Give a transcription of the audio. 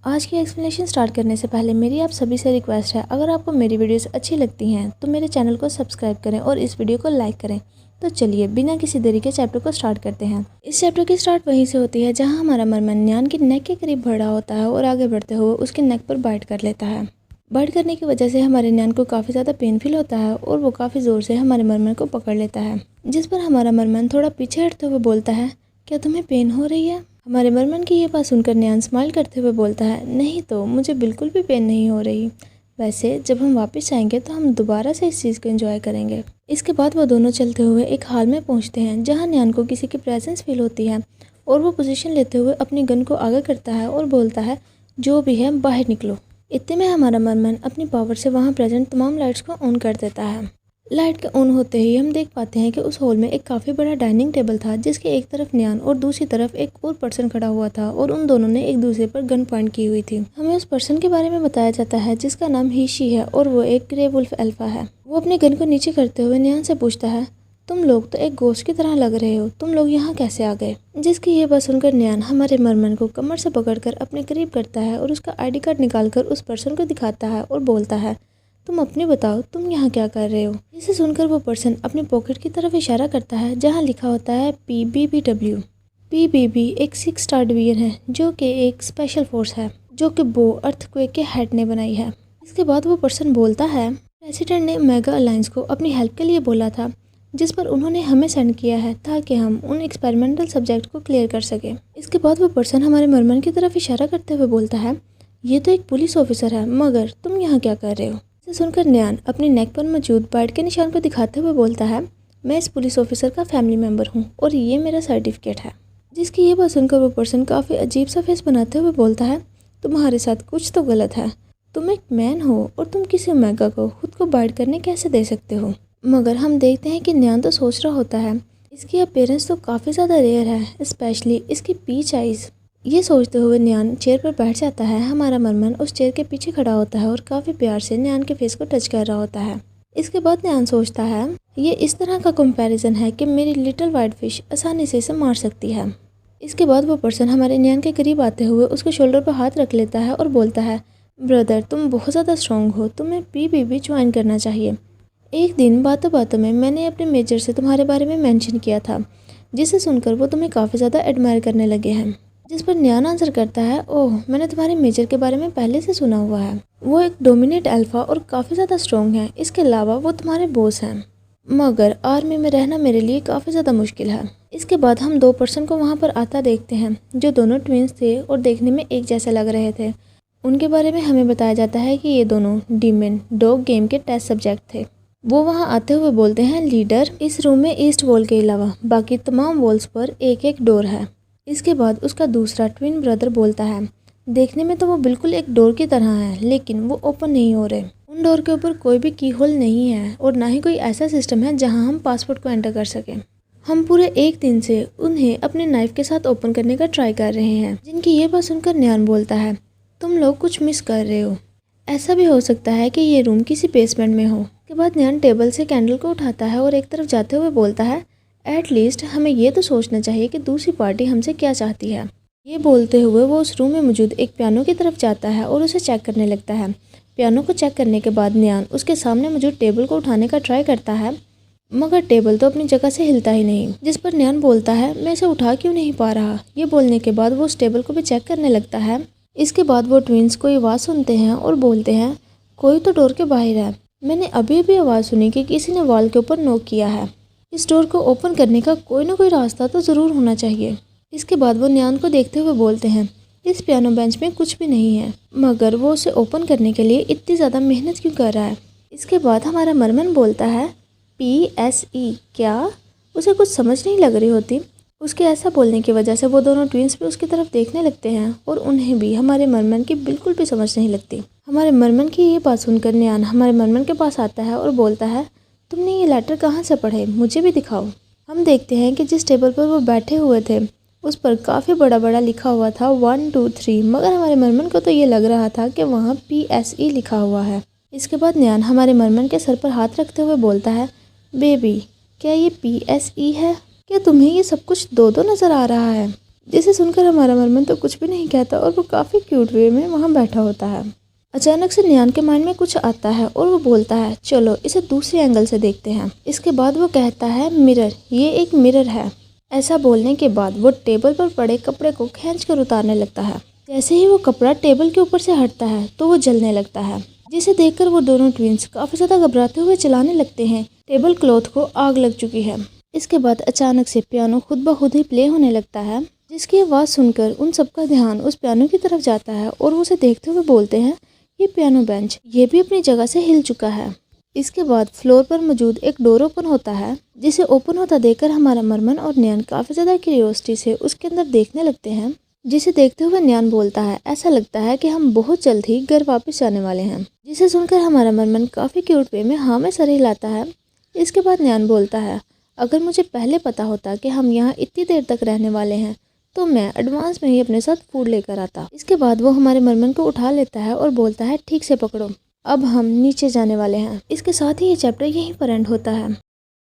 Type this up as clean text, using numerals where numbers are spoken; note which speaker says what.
Speaker 1: आज की explanation start करने से पहले मेरी आप सभी से रिक्वेस्ट है, अगर आपको मेरी वीडियोस अच्छी लगती हैं तो मेरे चैनल को सब्सक्राइब करें और इस वीडियो को लाइक करें। तो चलिए बिना किसी देरी के चैप्टर को स्टार्ट करते हैं। इस चैप्टर की स्टार्ट वहीं से होती है जहां हमारा मरमन न्यान की नेक के करीब बढ़ा होता है और आगे बढ़ते हुए उसके नेक पर बाइट कर लेता है। बाइट करने की वजह से हमारे न्यान को काफ़ी ज़्यादा पेन फील होता है और वो काफ़ी ज़ोर से हमारे मरमन को पकड़ लेता है, जिस पर हमारा मरमन थोड़ा पीछे हटते हुए बोलता है, क्या तुम्हें पेन हो रही है? हमारे मरमन की ये बात सुनकर न्यान स्माइल करते हुए बोलता है, नहीं तो मुझे बिल्कुल भी पेन नहीं हो रही। वैसे जब हम वापस आएंगे तो हम दोबारा से इस चीज़ को एंजॉय करेंगे। इसके बाद वो दोनों चलते हुए एक हॉल में पहुंचते हैं जहां न्यान को किसी की प्रेजेंस फील होती है और वो पोजीशन लेते हुए अपनी गन को आगे करता है और बोलता है, जो भी है बाहर निकलो। इतने में हमारा मरमन अपनी पावर से वहाँ प्रेजेंट तमाम लाइट्स को ऑन कर देता है। लाइट के ऑन होते ही हम देख पाते हैं कि उस हॉल में एक काफ़ी बड़ा डाइनिंग टेबल था जिसके एक तरफ न्यान और दूसरी तरफ एक और पर्सन खड़ा हुआ था और उन दोनों ने एक दूसरे पर गन पॉइंट की हुई थी। हमें उस पर्सन के बारे में बताया जाता है जिसका नाम हीशी है और वो एक ग्रे वुल्फ अल्फा है। वो अपनी गन को नीचे करते हुए न्यान से पूछता है, तुम लोग तो एक घोस्ट की तरह लग रहे हो, तुम लोग यहाँ कैसे आ गए? जिसकी ये बात सुनकर न्यान हमारे मरमन को कमर से पकड़कर अपने करीब करता है और उसका ID कार्ड निकालकर उस पर्सन को दिखाता है और बोलता है, तुम अपने बताओ, तुम यहाँ क्या कर रहे हो? इसे सुनकर वो पर्सन अपनी पॉकेट की तरफ इशारा करता है जहाँ लिखा होता है PBBW। PBB एक 6 स्टार डिवीजन है जो कि एक स्पेशल फोर्स है जो कि बो अर्थक्वेक के हेड ने बनाई है। इसके बाद वो पर्सन बोलता है, प्रेसिडेंट ने मेगा अलायंस को अपनी हेल्प के लिए बोला था जिस पर उन्होंने हमें सेंड किया है ताकि हम उन एक्सपेरिमेंटल सब्जेक्ट को क्लियर कर सके। इसके बाद वो पर्सन हमारे मरमन की तरफ इशारा करते हुए बोलता है, ये तो एक पुलिस ऑफिसर है, मगर तुम यहाँ क्या कर रहे हो? इसे सुनकर न्यान अपनी नेक पर मौजूद बाइट के निशान को दिखाते हुए बोलता है, मैं इस पुलिस ऑफिसर का फैमिली मेम्बर हूँ और ये मेरा सर्टिफिकेट है। जिसकी ये बात सुनकर वो पर्सन काफ़ी अजीब सा फेस बनाते हुए बोलता है, तुम्हारे साथ कुछ तो गलत है। तुम एक मैन हो और तुम किसी ओमेगा को खुद को बाइट करने कैसे दे सकते हो? मगर हम देखते हैं कि न्यान तो सोच रहा होता है, इसकी अपीयरेंस तो काफ़ी ज़्यादा रेयर है, स्पेशली इसकी पीच आइज़। ये सोचते हुए न्यान चेयर पर बैठ जाता है। हमारा मरमन उस चेयर के पीछे खड़ा होता है और काफ़ी प्यार से न्यान के फेस को टच कर रहा होता है। इसके बाद न्यान सोचता है, ये इस तरह का कंपैरिजन है कि मेरी लिटिल वाइट फिश आसानी से इसे मार सकती है। इसके बाद वो पर्सन हमारे न्यान के करीब आते हुए उसके शोल्डर पर हाथ रख लेता है और बोलता है, ब्रदर तुम बहुत ज़्यादा स्ट्रॉन्ग हो, तुम्हें PBB ज्वाइन करना चाहिए। एक दिन बातों बातों में मैंने अपने मेजर से तुम्हारे बारे में मेंशन किया था, जिसे सुनकर वो तुम्हें काफ़ी ज़्यादा एडमायर करने लगे हैं। जिस पर न्यान आंसर करता है, ओह मैंने तुम्हारे मेजर के बारे में पहले से सुना हुआ है, वो एक डोमिनेट अल्फा और काफ़ी ज़्यादा स्ट्रॉन्ग है। इसके अलावा वो तुम्हारे बॉस हैं, मगर आर्मी में रहना मेरे लिए काफ़ी ज़्यादा मुश्किल है। इसके बाद हम दो पर्सन को वहाँ पर आता देखते हैं जो दोनों ट्विंस थे और देखने में एक जैसे लग रहे थे। उनके बारे में हमें बताया जाता है कि ये दोनों डीमन डॉग गेम के टेस्ट सब्जेक्ट थे। वो वहाँ आते हुए बोलते हैं, लीडर इस रूम में ईस्ट वॉल के अलावा बाकी तमाम वॉल्स पर एक एक डोर है। इसके बाद उसका दूसरा ट्विन ब्रदर बोलता है, देखने में तो वो बिल्कुल एक डोर की तरह है लेकिन वो ओपन नहीं हो रहे। उन डोर के ऊपर कोई भी की होल नहीं है और ना ही कोई ऐसा सिस्टम है जहां हम पासवर्ड को एंटर कर सकें। हम पूरे एक दिन से उन्हें अपने नाइफ के साथ ओपन करने का ट्राई कर रहे हैं। जिनकी ये बात सुनकर न्यान बोलता है, तुम लोग कुछ मिस कर रहे हो, ऐसा भी हो सकता है कि ये रूम किसी बेसमेंट में हो। उसके बाद न्यान टेबल से कैंडल को उठाता है और एक तरफ जाते हुए बोलता है, एटलीस्ट हमें ये तो सोचना चाहिए कि दूसरी पार्टी हमसे क्या चाहती है। ये बोलते हुए वो उस रूम में मौजूद एक पियानो की तरफ जाता है और उसे चेक करने लगता है। पियानो को चेक करने के बाद न्यान उसके सामने मौजूद टेबल को उठाने का ट्राई करता है, मगर टेबल तो अपनी जगह से हिलता ही नहीं। जिस पर न्यान बोलता है, मैं इसे उठा क्यों नहीं पा रहा। ये बोलने के बाद वो उस टेबल को भी चेक करने लगता है। इसके बाद वो ट्विंस कोई आवाज़ सुनते हैं और बोलते हैं, कोई तो डोर के बाहर है। मैंने अभी भी आवाज़ सुनी कि किसी ने वॉल के ऊपर नॉक किया है। इस डोर को ओपन करने का कोई ना कोई रास्ता तो ज़रूर होना चाहिए। इसके बाद वो न्यान को देखते हुए बोलते हैं, इस पियानो बेंच में कुछ भी नहीं है, मगर वो उसे ओपन करने के लिए इतनी ज़्यादा मेहनत क्यों कर रहा है। इसके बाद हमारा मरमन बोलता है, PSE क्या? उसे कुछ समझ नहीं लग रही होती। उसके ऐसा बोलने की वजह से वो दोनों ट्विंस भी उसकी तरफ देखने लगते हैं और उन्हें भी हमारे मरमन की बिल्कुल भी समझ नहीं लगती। हमारे मरमन की ये बात सुनकर न्यान हमारे मरमन के पास आता है और बोलता है, तुमने ये लेटर कहाँ से पढ़े, मुझे भी दिखाओ। हम देखते हैं कि जिस टेबल पर वो बैठे हुए थे उस पर काफ़ी बड़ा बड़ा लिखा हुआ था 1 2 3, मगर हमारे मरमन को तो ये लग रहा था कि वहाँ PSE लिखा हुआ है। इसके बाद न्यान हमारे मरमन के सर पर हाथ रखते हुए बोलता है, बेबी क्या ये PSE है? क्या तुम्हें ये सब कुछ दो दो नज़र आ रहा है? जिसे सुनकर हमारा मरमन तो कुछ भी नहीं कहता और वो काफ़ी क्यूट वे में वहाँ बैठा होता है। अचानक से नियान के माइंड में कुछ आता है और वो बोलता है चलो इसे दूसरे एंगल से देखते हैं। इसके बाद वो कहता है मिरर, ये एक मिरर है। ऐसा बोलने के बाद वो टेबल पर पड़े कपड़े को खींचकर उतारने लगता है। जैसे ही वो कपड़ा टेबल के ऊपर से हटता है तो वो जलने लगता है, जिसे देखकर वो दोनों ट्विंस काफ़ी ज़्यादा घबराते हुए चिल्लाने लगते हैं टेबल क्लॉथ को आग लग चुकी है। इसके बाद अचानक से पियानो खुद ब खुद ही प्ले होने लगता है, जिसकी आवाज़ सुनकर उन सबका ध्यान उस पियानो की तरफ जाता है और वो उसे देखते हुए बोलते हैं ये पियानो बेंच ये भी अपनी जगह से हिल चुका है। इसके बाद फ्लोर पर मौजूद एक डोर ओपन होता है, जिसे ओपन होता देखकर हमारा मरमन और न्यान काफ़ी ज़्यादा क्यूरियोसिटी से उसके अंदर देखने लगते हैं। जिसे देखते हुए न्यान बोलता है ऐसा लगता है कि हम बहुत जल्द ही घर वापस जाने वाले हैं। जिसे सुनकर हमारा मरमन काफ़ी क्यूट वे में हाँ में सर हिलाता है। इसके बाद न्यान बोलता है अगर मुझे पहले पता होता कि हम यहाँ इतनी देर तक रहने वाले हैं तो मैं एडवांस में ही अपने साथ फूड लेकर आता। इसके बाद वो हमारे मरमन को उठा लेता है और बोलता है ठीक से पकड़ो, अब हम नीचे जाने वाले हैं। इसके साथ ही ये चैप्टर यहीं पर एंड होता है।